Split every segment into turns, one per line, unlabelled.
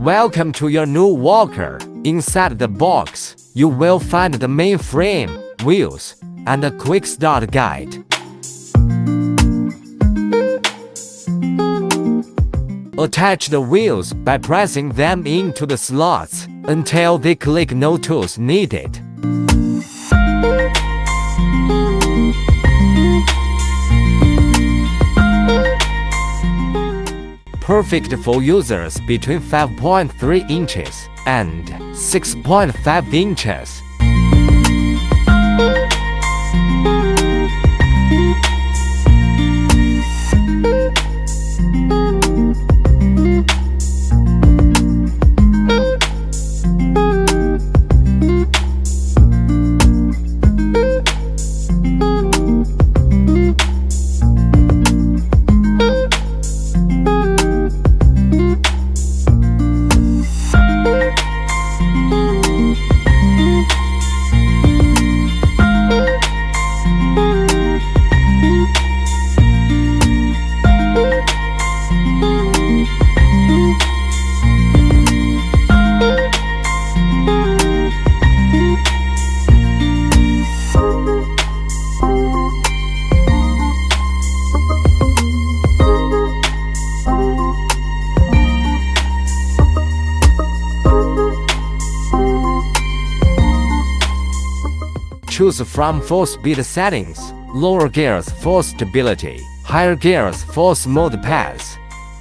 Welcome to your new Walker. Inside the box, you will find the main frame, wheels, and a quick start guide. Attach the wheels by pressing them into the slots until they click. No tools needed. Perfect for users between 5.3 inches and 6.5 inches. Choose from 4-speed settings: lower gears for stability, higher gears for smooth paths.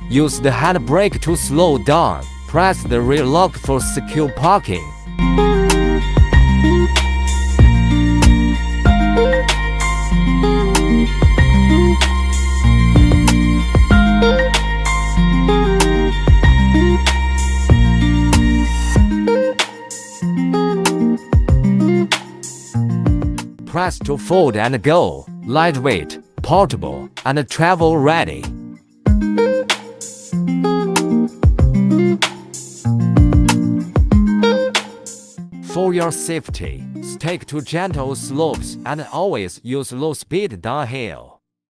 Use the handbrake to slow down. Press the rear lock for secure parking. Press to fold and go. Lightweight, portable, and travel ready. For your safety, stick to gentle slopes and always use low speed downhill.